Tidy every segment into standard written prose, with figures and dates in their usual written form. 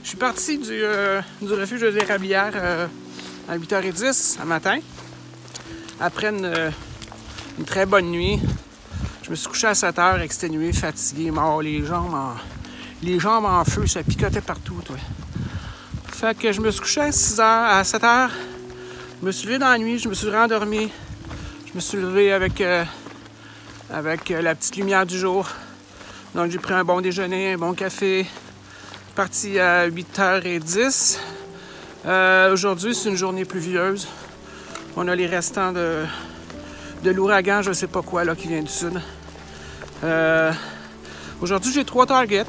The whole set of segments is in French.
Je suis parti du refuge de l'Érablière à 8h10 ce matin. Après une très bonne nuit. Je me suis couché à 7h, exténué, fatigué, mort, les jambes en feu, ça picotait partout, toi. Fait que je me suis couché à 6h, à 7h. Je me suis levé dans la nuit, je me suis rendormi. Je me suis levé avec la petite lumière du jour. Donc j'ai pris un bon déjeuner, un bon café. Parti à 8h10. Aujourd'hui, c'est une journée pluvieuse. On a les restants de l'ouragan, je ne sais pas quoi, là, qui vient du sud. Aujourd'hui, j'ai 3 targets.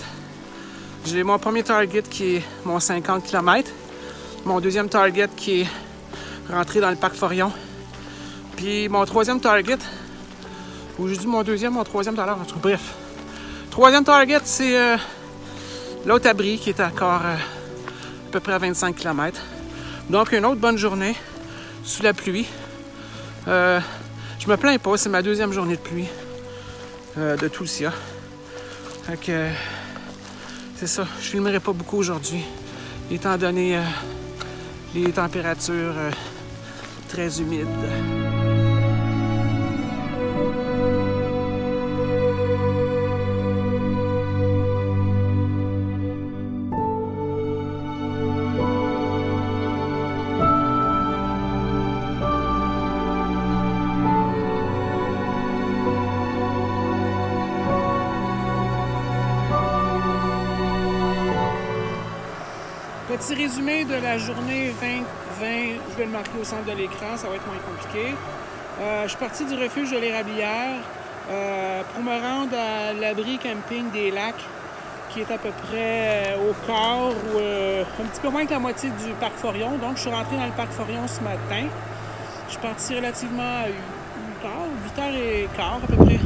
J'ai mon premier target qui est mon 50 km. Mon deuxième target qui est rentré dans le parc Forion. Puis mon troisième target, ou j'ai dit mon troisième tout à l'heure, en tout cas, bref. Troisième target, c'est l'autre abri qui est encore à peu près à 25 km. Donc, une autre bonne journée sous la pluie. Je me plains pas, c'est ma deuxième journée de pluie de tout le SIA. Fait que c'est ça, je filmerai pas beaucoup aujourd'hui, étant donné les températures très humides. Petit résumé de la journée 2020, je vais le marquer au centre de l'écran, ça va être moins compliqué. Je suis parti du refuge de l'Érablière pour me rendre à l'abri camping des Lacs, qui est à peu près au quart ou un petit peu moins que la moitié du parc Forion. Donc, je suis rentré dans le parc Forion ce matin. Je suis parti relativement à 8h15 à peu près.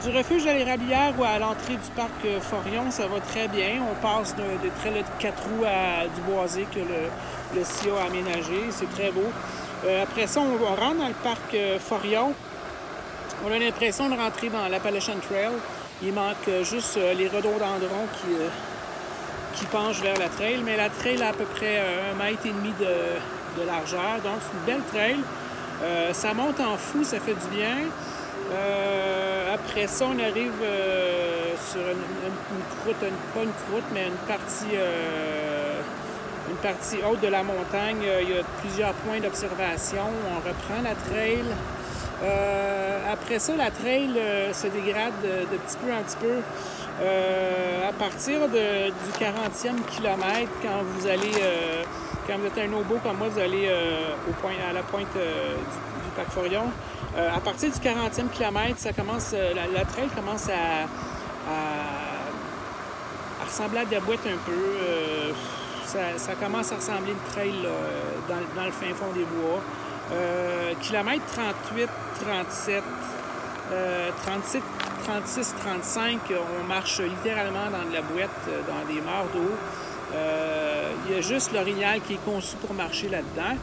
Du refuge de l'Érablière ou à l'entrée du parc Forion, ça va très bien. On passe de trails de 4 roues à du boisé que le SIA a aménagé. C'est très beau. Après ça, on rentre dans le parc Forion. On a l'impression de rentrer dans l'Appalachian Trail. Il manque juste les rhododendrons qui penchent vers la trail. Mais la trail a à peu près 1,5 m de largeur. Donc, c'est une belle trail. Ça monte en fou, ça fait du bien. Après ça, on arrive sur une croûte, pas une croûte, mais une partie haute de la montagne. Il y a plusieurs points d'observation. On reprend la trail. Après ça, la trail se dégrade de petit peu en petit peu. À partir du 40e kilomètre, quand vous êtes un no-bo comme moi, vous allez à la pointe du parc Forion. À partir du 40e kilomètre, la trail commence à ressembler à des boîtes un peu. Ça commence à ressembler à une trail là, dans le fin fond des bois. Kilomètre 38, 37, 36, 35, on marche littéralement dans de la boîte, dans des mares d'eau. Il y a juste l'Orignal qui est conçu pour marcher là-dedans.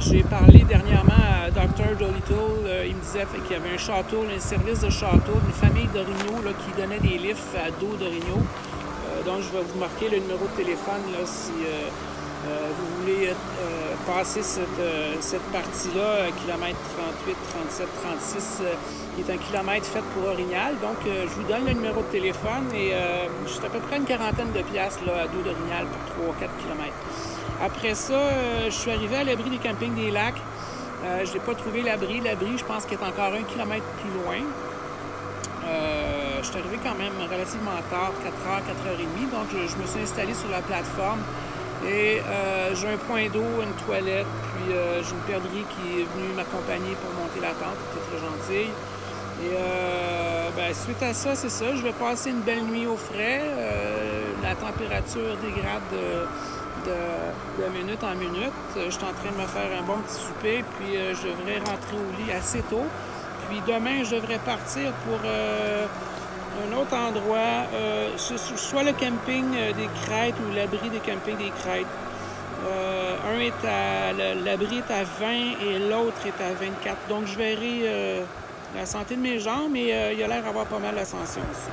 J'ai parlé dernièrement à Dr. Dolittle. Il me disait qu'il y avait un château, un service de château, une famille d'orignaux qui donnait des lifts à dos d'orignaux. Donc, je vais vous marquer le numéro de téléphone là, si vous voulez passer cette partie-là, kilomètre 38, 37, 36, qui est un kilomètre fait pour Orignal. Donc, je vous donne le numéro de téléphone et c'est à peu près une quarantaine de piastres là, à dos d'Orignal pour 3-4 kilomètres. Après ça, je suis arrivé à l'abri des campings des Lacs. Je n'ai pas trouvé l'abri. L'abri, je pense qu'il est encore 1 kilomètre plus loin. Je suis arrivé quand même relativement tard, 4h, 4h30. Donc, je me suis installé sur la plateforme. Et j'ai un point d'eau, une toilette, puis j'ai une perdrix qui est venue m'accompagner pour monter la tente. C'était très gentille. Et suite à ça, c'est ça. Je vais passer une belle nuit au frais. La température dégrade de minute en minute. Je suis en train de me faire un bon petit souper, puis je devrais rentrer au lit assez tôt. Puis demain, je devrais partir pour un autre endroit, soit le camping des Crêtes ou l'abri des campings des Crêtes. L'abri est à 20 et l'autre est à 24. Donc, je verrai la santé de mes jambes, mais il a l'air d'avoir pas mal d'ascension aussi.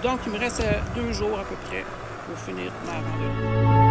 Donc, il me reste 2 jours à peu près pour finir ma randonnée.